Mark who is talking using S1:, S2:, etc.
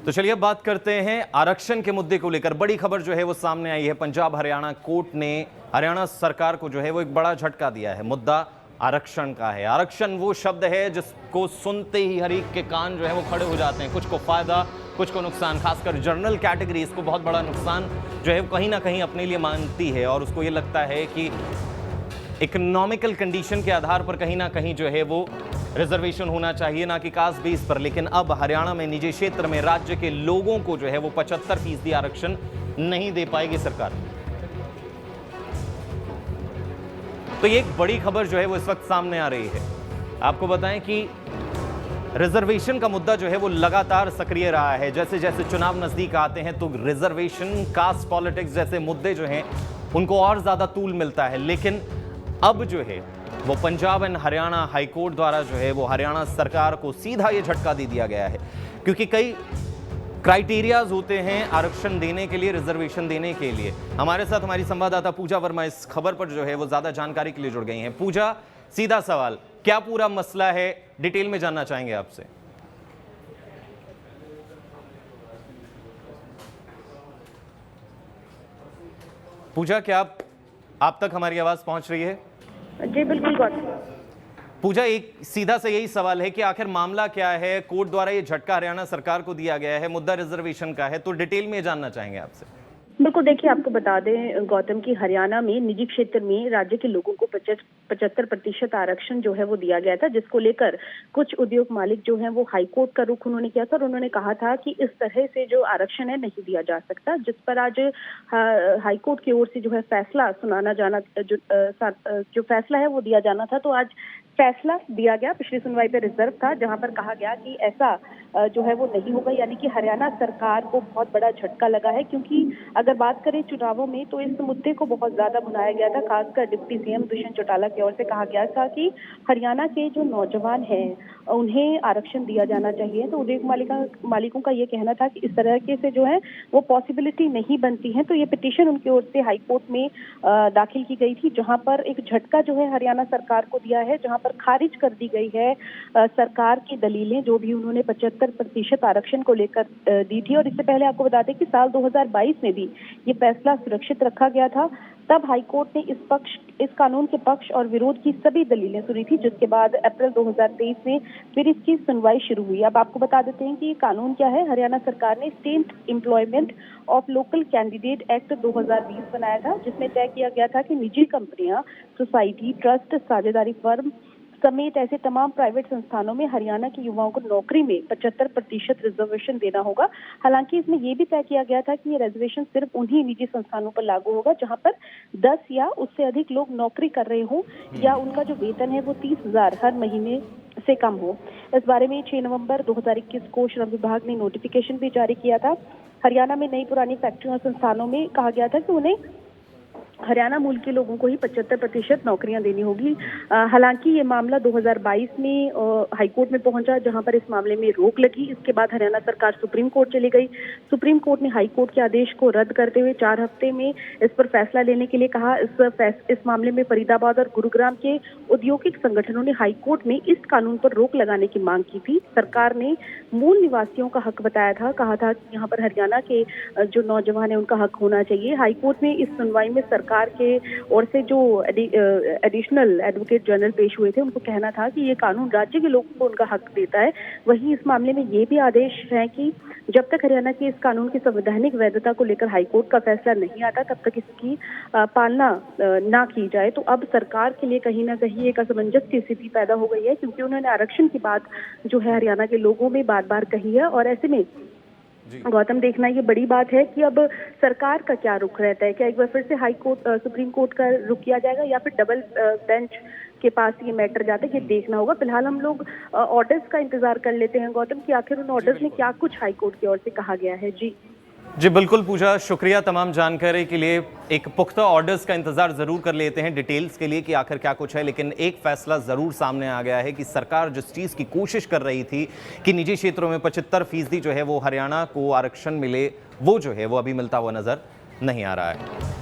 S1: तो चलिए अब बात करते हैं आरक्षण के मुद्दे को लेकर। बड़ी खबर जो है वो सामने आई है। पंजाब हरियाणा कोर्ट ने हरियाणा सरकार को जो है वो एक बड़ा झटका दिया है। मुद्दा आरक्षण का है। आरक्षण वो शब्द है जिसको सुनते ही हर एक के कान जो है वो खड़े हो जाते हैं। कुछ को फायदा, कुछ को नुकसान। खासकर जनरल कैटेगरी इसको बहुत बड़ा नुकसान जो है कहीं ना कहीं अपने लिए मानती है और उसको ये लगता है कि इकोनॉमिकल कंडीशन के आधार पर कहीं ना कहीं जो है वो रिजर्वेशन होना चाहिए, ना कि कास्ट बेस पर। लेकिन अब हरियाणा में निजी क्षेत्र में राज्य के लोगों को जो है वो 75% आरक्षण नहीं दे पाएगी सरकार। तो ये एक बड़ी खबर जो है वो इस वक्त सामने आ रही है। आपको बताएं कि रिजर्वेशन का मुद्दा जो है वो लगातार सक्रिय रहा है। जैसे जैसे चुनाव नजदीक आते हैं तो रिजर्वेशन, कास्ट पॉलिटिक्स जैसे मुद्दे जो हैं उनको और ज्यादा तूल मिलता है। लेकिन अब जो है वो पंजाब एंड हरियाणा हाईकोर्ट द्वारा जो है वो हरियाणा सरकार को सीधा ये झटका दे दिया गया है, क्योंकि कई क्राइटेरियाज होते हैं आरक्षण देने के लिए, रिजर्वेशन देने के लिए। हमारे साथ हमारी संवाददाता पूजा वर्मा इस खबर पर जो है वो ज्यादा जानकारी के लिए जुड़ गई हैं। पूजा, सीधा सवाल, क्या पूरा मसला है, डिटेल में जानना चाहेंगे आपसे। पूजा, क्या आप तक हमारी आवाज पहुंच रही है?
S2: जी बिल्कुल गौतम।
S1: पूजा, एक सीधा से यही सवाल है कि आखिर मामला क्या है? कोर्ट द्वारा ये झटका हरियाणा सरकार को दिया गया है, मुद्दा रिजर्वेशन का है, तो डिटेल में जानना चाहेंगे आपसे।
S2: बिल्कुल, देखिए आपको बता दें गौतम की हरियाणा में निजी क्षेत्र में राज्य के लोगों को 75% आरक्षण जो है वो दिया गया था, जिसको लेकर कुछ उद्योग मालिक जो हैं वो हाईकोर्ट का रुख उन्होंने किया था और उन्होंने कहा था कि इस तरह से जो आरक्षण है नहीं दिया जा सकता। जिस पर आज हाईकोर्ट की ओर से जो है फैसला सुनाना जाना, जो फैसला है वो दिया जाना था, तो आज फैसला दिया गया। पिछली सुनवाई पे रिजर्व था, जहां पर कहा गया कि ऐसा जो है वो नहीं होगा, यानी कि हरियाणा सरकार को बहुत बड़ा झटका लगा है। क्योंकि अगर बात करें चुनावों में तो इस मुद्दे को बहुत ज्यादा भुनाया गया था। खासकर डिप्टी सीएम दुष्यंत चौटाला की ओर से कहा गया था कि हरियाणा के जो नौजवान हैं उन्हें आरक्षण दिया जाना चाहिए। तो उद्योग मालिकों का ये कहना था कि इस तरह के से जो है वो पॉसिबिलिटी नहीं बनती है। तो ये पिटीशन उनकी ओर से हाईकोर्ट में दाखिल की गई थी, जहां पर एक झटका जो है हरियाणा सरकार को दिया है, जहां पर खारिज कर दी गई है सरकार की दलीलें जो भी उन्होंने 75% आरक्षण को लेकर दी थी। और इससे पहले आपको बता दें कि साल 2022 में भी ये फैसला सुरक्षित रखा गया था। तब हाईकोर्ट ने इस कानून के पक्ष और विरोध की सभी दलीलें सुनी थी, जिसके बाद अप्रैल 2023 में फिर इसकी सुनवाई शुरू हुई। अब आपको बता देते हैं कि कानून क्या है। हरियाणा सरकार ने state employment of local candidate act 2020 बनाया था, जिसमें तय किया गया था कि निजी कंपनियां, सोसाइटी, ट्रस्ट, साझेदारी फर्म समेत ऐसे तमाम प्राइवेट संस्थानों में हरियाणा के युवाओं को नौकरी में 75% रिजर्वेशन देना होगा। हालांकि इसमें यह भी तय किया गया था कि ये रिजर्वेशन सिर्फ उन्हीं निजी संस्थानों पर लागू होगा जहां पर 10 या उससे अधिक लोग नौकरी कर रहे हों या उनका जो वेतन है वो 30,000 हर महीने से कम हो। इस बारे में 6 नवंबर 2021 को श्रम विभाग ने नोटिफिकेशन भी जारी किया था। हरियाणा में नई पुरानी फैक्ट्रियों और संस्थानों में कहा गया था कि उन्हें हरियाणा मूल के लोगों को ही 75% नौकरियां देनी होगी। हालांकि ये मामला 2022 में हाईकोर्ट में पहुंचा, जहां पर इस मामले में रोक लगी। इसके बाद हरियाणा सरकार सुप्रीम कोर्ट चली गई। सुप्रीम कोर्ट ने हाईकोर्ट के आदेश को रद्द करते हुए 4 हफ्ते में इस पर फैसला लेने के लिए कहा। इस मामले में फरीदाबाद और गुरुग्राम के औद्योगिक संगठनों ने हाईकोर्ट में इस कानून पर रोक लगाने की मांग की थी। सरकार ने मूल निवासियों का हक बताया था, कहा था कि यहाँ पर हरियाणा के जो नौजवान है उनका हक होना चाहिए। हाईकोर्ट में इस सुनवाई में सरकार के ओर से जो एडिशनल एडवोकेट जनरल पेश हुए थे, उनको कहना था कि ये कानून राज्य के लोगों को उनका हक देता है। वहीं इस मामले में ये भी आदेश है कि जब तक हरियाणा के इस कानून की संवैधानिक वैधता को लेकर हाईकोर्ट का फैसला नहीं आता, तब तक इसकी पालना ना की जाए। तो अब सरकार के लिए कहीं ना कहीं एक असमंजस की स्थिति पैदा हो गई है, क्योंकि उन्होंने आरक्षण की बात जो है हरियाणा के लोगों में बार बार कही है। और ऐसे में गौतम, देखना ये बड़ी बात है कि अब सरकार का क्या रुख रहता है। क्या एक बार फिर से हाई कोर्ट, सुप्रीम कोर्ट का रुख किया जाएगा या फिर डबल बेंच के पास ये मैटर जाता है, ये देखना होगा। फिलहाल हम लोग ऑर्डर्स का इंतजार कर लेते हैं गौतम, कि आखिर उन ऑर्डर्स में क्या कुछ हाई कोर्ट की ओर से कहा गया है। जी
S1: बिल्कुल पूजा, शुक्रिया तमाम जानकारी के लिए। एक पुख्ता ऑर्डर्स का इंतजार जरूर कर लेते हैं डिटेल्स के लिए कि आखिर क्या कुछ है। लेकिन एक फैसला जरूर सामने आ गया है कि सरकार जिस चीज़ की कोशिश कर रही थी कि निजी क्षेत्रों में 75% जो है वो हरियाणा को आरक्षण मिले, वो जो है वो अभी मिलता हुआ नजर नहीं आ रहा है।